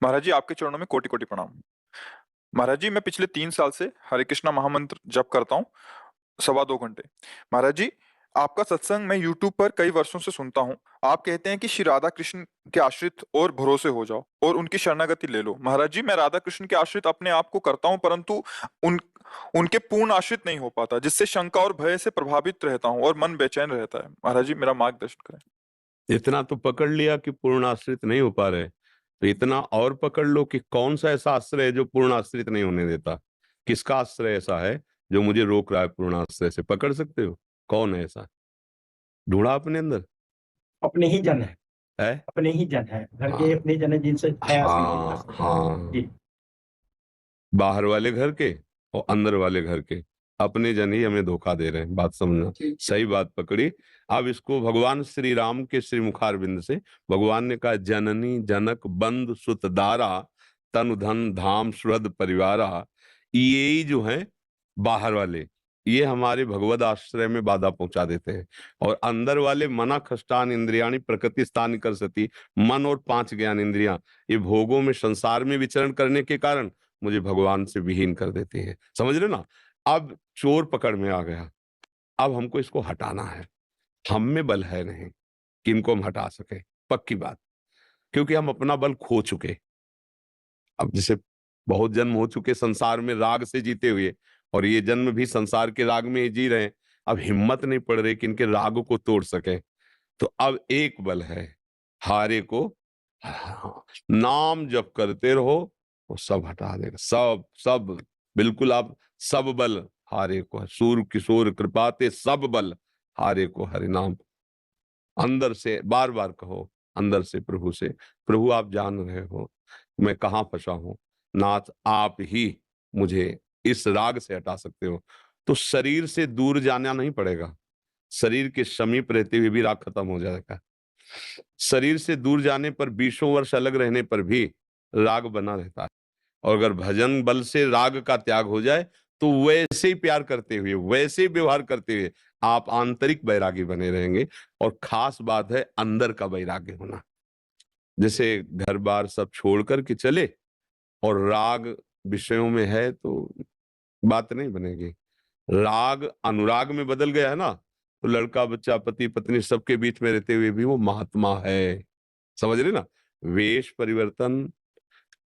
महाराज जी, आपके चरणों में कोटि कोटि प्रणाम। महाराज जी, मैं पिछले 3 साल से हरे कृष्णा महामंत्र जप करता हूँ, 2.25 घंटे। महाराज जी, आपका सत्संग मैं यूट्यूब पर कई वर्षों से सुनता हूँ। आप कहते हैं कि श्री राधा कृष्ण के आश्रित और भरोसे हो जाओ और उनकी शरणागति ले लो। महाराज जी, मैं राधा कृष्ण के आश्रित अपने आप को करता हूँ, परंतु उन उनके पूर्ण आश्रित नहीं हो पाता, जिससे शंका और भय से प्रभावित रहता हूँ और मन बेचैन रहता है। महाराज जी, मेरा मार्गदर्शन करें। इतना तो पकड़ लिया कि पूर्ण आश्रित नहीं हो पा रहे, तो इतना और पकड़ लो कि कौन सा ऐसा आश्रय है जो पूर्ण आश्रित नहीं होने देता। किसका आश्रय ऐसा है जो मुझे रोक रहा है पूर्ण आश्रय से? पकड़ सकते हो? कौन है ऐसा? ढूंढा अपने अंदर अपने ही जन है, है? अपने ही जन है, घर के हाँ अपने जन है जिनसे प्रयास नहीं कर हाँ सकते। हाँ, जी, बाहर वाले घर के और अंदर वाले घर के अपने जन ही हमें धोखा दे रहे हैं। बात समझना, सही बात पकड़ी। अब इसको भगवान श्री राम के श्री मुखारविंद से भगवान ने कहा, जननी जनक बंधु सुत दारा तनु धन धाम सुहृद परिवारा। ये जो है बाहर वाले, ये हमारे भगवद आश्रय में बाधा पहुंचा देते हैं। और अंदर वाले मना खष्टान इंद्रियाणी प्रकृति स्थान कर सती, मन और 5 ज्ञान इंद्रियां, ये भोगों में संसार में विचरण करने के कारण मुझे भगवान से विहीन कर देती है। समझ रहे ना? अब चोर पकड़ में आ गया, अब हमको इसको हटाना है। हम में बल है नहीं कि इनको हम हटा सके, पक्की बात, क्योंकि हम अपना बल खो चुके। अब जैसे बहुत जन्म हो चुके संसार में राग से जीते हुए, और ये जन्म भी संसार के राग में ही जी रहे हैं। अब हिम्मत नहीं पड़ रही कि इनके राग को तोड़ सके। तो अब एक बल है, हारे को नाम जप करते रहो, वो सब हटा देगा। सब सब बिल्कुल। आप सब बल हारे को, सूर किशोर कृपाते सब बल हारे को हरि नाम। अंदर से बार बार कहो, अंदर से प्रभु से, प्रभु आप जान रहे हो मैं कहाँ फंसा हूं, नाथ आप ही मुझे इस राग से हटा सकते हो। तो शरीर से दूर जाना नहीं पड़ेगा, शरीर के समीप रहते हुए भी राग खत्म हो जाएगा। शरीर से दूर जाने पर 20 वर्ष अलग रहने पर भी राग बना रहता है। और अगर भजन बल से राग का त्याग हो जाए तो वैसे ही प्यार करते हुए, वैसे ही व्यवहार करते हुए आप आंतरिक वैरागी बने रहेंगे। और खास बात है अंदर का वैराग्य होना। जैसे घर बार सब छोड़ करके चले और राग विषयों में है तो बात नहीं बनेगी। राग अनुराग में बदल गया है ना, तो लड़का बच्चा पति पत्नी सबके बीच में रहते हुए भी वो महात्मा है। समझ रहे ना? वेश परिवर्तन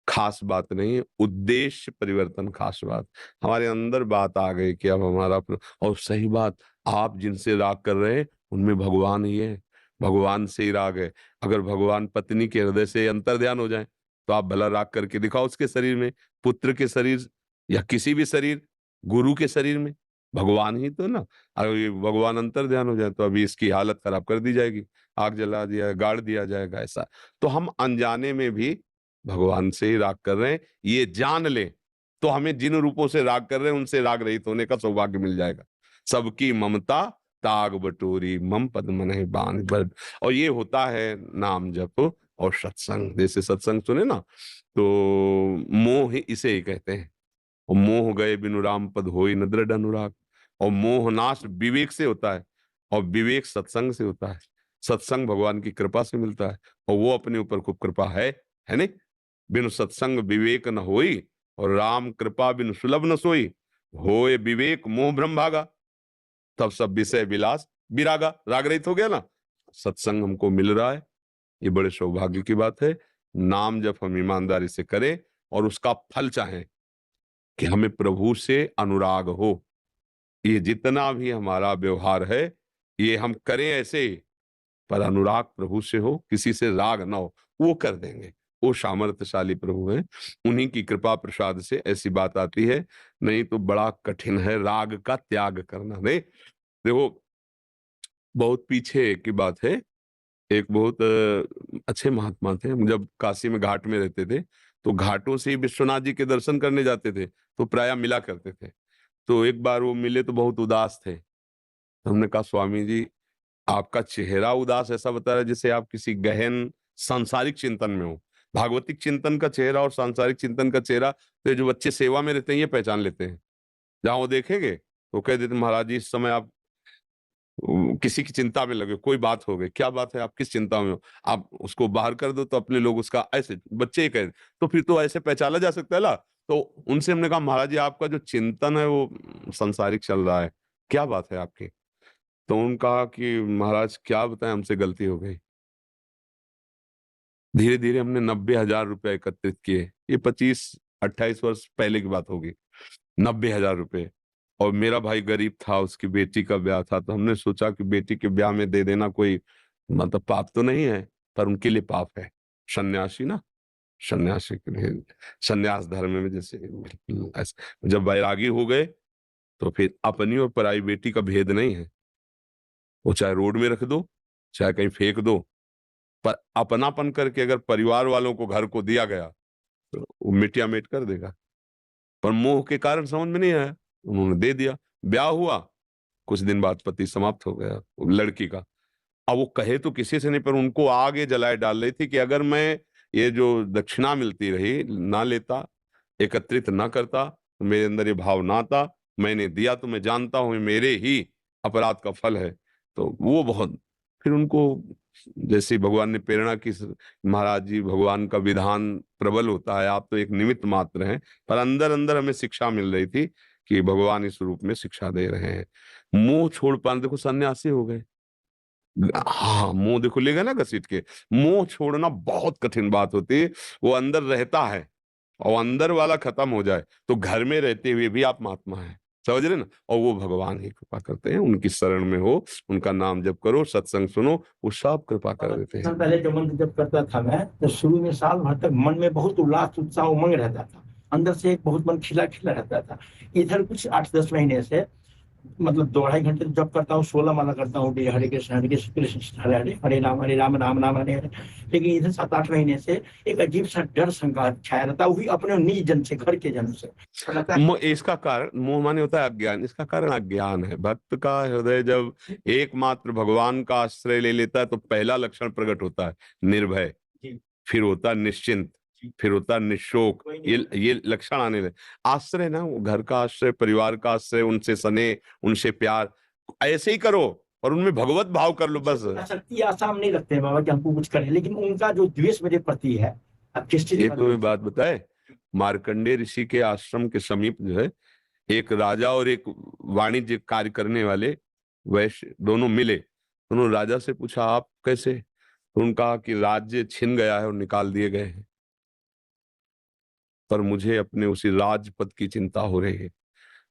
खास बात नहीं, उद्देश्य परिवर्तन खास बात। हमारे अंदर बात आ गई कि अब हमारा और सही बात, आप जिनसे राग कर रहे हैं उनमें भगवान ही है, भगवान से ही राग है। अगर भगवान पत्नी के हृदय से अंतर ध्यान हो जाए तो आप भला राग करके दिखाओ उसके शरीर में, पुत्र के शरीर या किसी भी शरीर, गुरु के शरीर में भगवान ही तो ना। अगर ये भगवान अंतर ध्यान हो जाए तो अभी इसकी हालत खराब कर दी जाएगी, आग जला दिया गाड़ दिया जाएगा ऐसा। तो हम अनजाने में भी भगवान से ही राग कर रहे हैं, ये जान ले तो हमें जिन रूपों से राग कर रहे हैं उनसे राग रहित होने का सौभाग्य मिल जाएगा। सबकी ममता ताग बटोरी मम पद मनहि बांध बड़। और ये होता है नाम जप और सत्संग। जैसे सत्संग सुने ना, तो मोह इसे ही कहते हैं। और मोह गए बिनु राम पद होई न दृढ़ अनुराग। और मोह नाश विवेक से होता है, और विवेक सत्संग से होता है। सत्संग भगवान की कृपा से मिलता है, और वो अपने ऊपर खूब कृपा है नहीं? बिनु सत्संग विवेक न होई, और राम कृपा बिनु सुलभ न सोई। होए विवेक मोह भ्रम भागा, तब सब विषय विलास विरागा। राग रहित हो गया ना। सत्संग हमको मिल रहा है, ये बड़े सौभाग्य की बात है। नाम जब हम ईमानदारी से करें और उसका फल चाहें कि हमें प्रभु से अनुराग हो। ये जितना भी हमारा व्यवहार है ये हम करें ऐसे, पर अनुराग प्रभु से हो, किसी से राग ना हो, वो कर देंगे। वो सामर्थ्यशाली प्रभु हैं, उन्हीं की कृपा प्रसाद से ऐसी बात आती है। नहीं तो बड़ा कठिन है राग का त्याग करना। नहीं देखो, बहुत पीछे की बात है। एक बहुत अच्छे महात्मा थे, जब काशी में घाट में रहते थे तो घाटों से ही विश्वनाथ जी के दर्शन करने जाते थे, तो प्रायः मिला करते थे। तो एक बार वो मिले तो बहुत उदास थे। तो हमने कहा, स्वामी जी आपका चेहरा उदास ऐसा बता रहा है जैसे आप किसी गहन सांसारिक चिंतन में हो। भागवतिक चिंतन का चेहरा और सांसारिक चिंतन का चेहरा तो ये जो बच्चे सेवा में रहते हैं ये पहचान लेते हैं। जहां वो देखेंगे तो कह देते, महाराज जी इस समय आप किसी की चिंता में लगे, कोई बात हो गई, क्या बात है, आप किस चिंता में हो, आप उसको बाहर कर दो तो अपने लोग उसका ऐसे बच्चे ही कह तो फिर तो ऐसे पहचाना जा सकता है ना। तो उनसे हमने कहा महाराज जी आपका जो चिंतन है वो संसारिक चल रहा है, क्या बात है आपकी। तो उन्होंने कहा कि महाराज क्या बताएं, हमसे गलती हो गई। धीरे धीरे हमने 90,000 रुपए एकत्रित किए। ये 25-28 वर्ष पहले की बात होगी। 90,000 रुपए। और मेरा भाई गरीब था, उसकी बेटी का ब्याह था, तो हमने सोचा कि बेटी के ब्याह में दे देना कोई मतलब पाप तो नहीं है, पर उनके लिए पाप है। सन्यासी ना, सन्यासी के लिए सन्यास धर्म में जैसे ऐसे जब वैरागी हो गए तो फिर अपनी और पराई बेटी का भेद नहीं है। वो चाहे रोड में रख दो, चाहे कहीं फेंक दो, पर अपनापन करके अगर परिवार वालों को घर को दिया गया तो वो मिटिया मिट कर देगा। पर मोह के कारण समझ में नहीं आया, उन्होंने दे दिया। ब्याह हुआ, कुछ दिन बाद पति समाप्त हो गया लड़की का। अब वो कहे तो किसी से नहीं, पर उनको आगे जलाए डाल रही थी कि अगर मैं ये जो दक्षिणा मिलती रही ना लेता, एकत्रित ना करता, तो मेरे अंदर ये भाव ना आता, मैंने दिया तो मैं जानता हूं मेरे ही अपराध का फल है। तो वो बहुत फिर उनको जैसे भगवान ने प्रेरणा की, महाराज जी भगवान का विधान प्रबल होता है, आप तो एक निमित्त मात्र हैं, पर अंदर अंदर हमें शिक्षा मिल रही थी कि भगवान इस रूप में शिक्षा दे रहे हैं। मुंह छोड़ पाने, देखो सन्यासी हो गए, हाँ मुंह देखो ले गए ना घसीट के। मुंह छोड़ना बहुत कठिन बात होती है, वो अंदर रहता है और अंदर वाला खत्म हो जाए तो घर में रहते हुए भी आप महात्मा हैं, समझ रहे ना। और वो भगवान ही कृपा करते हैं, उनकी शरण में हो, उनका नाम जप करो, सत्संग सुनो, वो सब कृपा कर देते हैं। पहले जो मंत्र जब करता था मैं, तो शुरू में साल भर तक मन में बहुत उल्लास उत्साह उमंग रहता था, अंदर से एक बहुत मन खिला खिला रहता था। इधर कुछ 8-10 महीने से मतलब 2-2.5 घंटे जब करता हूँ, 16 माला करता हूँ, हरे कृष्ण कृष्ण हरे हरे, हरे राम राम राम हरे हरे। लेकिन इधर 7-8 महीने से एक अजीब सा डर संघात छाया रहता, वही अपने निज जन से, घर के जन से। इसका कारण मोह माने होता है अज्ञान, इसका कारण अज्ञान है। भक्त का हृदय जब एकमात्र भगवान का आश्रय ले लेता है तो पहला लक्षण प्रकट होता है निर्भय, फिर होता है निश्चिंत, फिर होता है निशोक, ये लक्षण आने लगे। आश्रय ना, घर का आश्रय, परिवार का आश्रय, उनसे स्नेह, उनसे प्यार, ऐसे ही करो और उनमें भगवत भाव कर लो बस। शक्ति आशा हम नहीं रखते हैं बाबा कि हमको कुछ करें, लेकिन उनका जो द्वेष मेरे प्रति है, अब किस चीज एक तो बात बताए, मार्कंडेय ऋषि के आश्रम के समीप जो है एक राजा और एक वाणिज्य कार्य करने वाले वैश्य दोनों मिले। उन्होंने राजा से पूछा आप कैसे, तो उन्होंने कहा कि राज्य छिन गया है और निकाल दिए गए हैं, पर मुझे अपने उसी राजपद की चिंता हो रही है,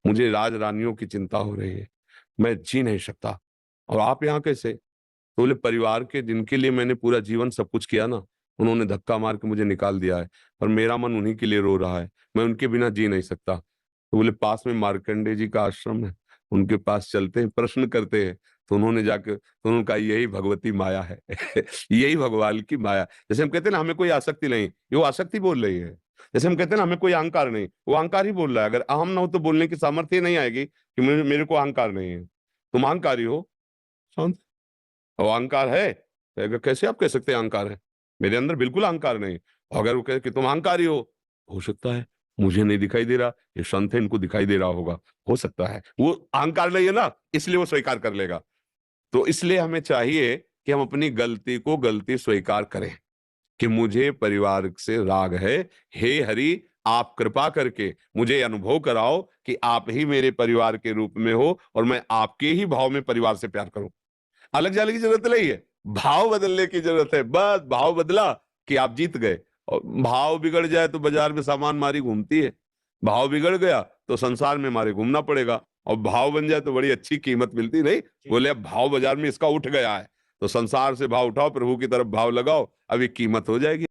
मुझे राज रानियों की चिंता हो रही है, मैं जी नहीं सकता। और आप यहाँ कैसे? तो बोले परिवार के जिनके लिए मैंने पूरा जीवन सब कुछ किया ना, उन्होंने धक्का मार के मुझे निकाल दिया है, पर मेरा मन उन्हीं के लिए रो रहा है, मैं उनके बिना जी नहीं सकता। तो बोले पास में मार्कंडेय जी का आश्रम है, उनके पास चलते हैं, प्रश्न करते हैं। तो उन्होंने जाकर तो उन्होंने कहा यही भगवती माया है यही भगवान की माया। जैसे हम कहते हैं ना हमें कोई आसक्ति नहीं, ये वो आसक्ति बोल रही है। जैसे हम कहते हैं ना हमें कोई अहंकार नहीं, वो अहंकार ही बोल रहा है। अगर अहम ना हो तो बोलने की सामर्थ्य नहीं आएगी कि मेरे को अहंकार नहीं है। तुम अहंकारी हो, शांत। और अहंकार है तो कैसे आप कह सकते हैं अहंकार है? मेरे अंदर बिल्कुल अहंकार नहीं। अगर वो कहे कि तुम अहंकारी हो सकता है, मुझे नहीं दिखाई दे रहा, ये संत है इनको दिखाई दे रहा होगा, हो सकता है। वो अहंकार नहीं है ना, इसलिए वो स्वीकार कर लेगा। तो इसलिए हमें चाहिए कि हम अपनी गलती को गलती स्वीकार करें कि मुझे परिवार से राग है, हे हरि आप कृपा करके मुझे अनुभव कराओ कि आप ही मेरे परिवार के रूप में हो और मैं आपके ही भाव में परिवार से प्यार करूं। अलग जाने की जरूरत नहीं है, भाव बदलने की जरूरत है। बस भाव बदला कि आप जीत गए। और भाव बिगड़ जाए तो बाजार में सामान मारी घूमती है, भाव बिगड़ गया तो संसार में मारे घूमना पड़ेगा। और भाव बन जाए तो बड़ी अच्छी कीमत मिलती नहीं। बोले अब भाव बाजार में इसका उठ गया है तो संसार से भाव उठाओ, प्रभु की तरफ भाव लगाओ, अभी कीमत हो जाएगी।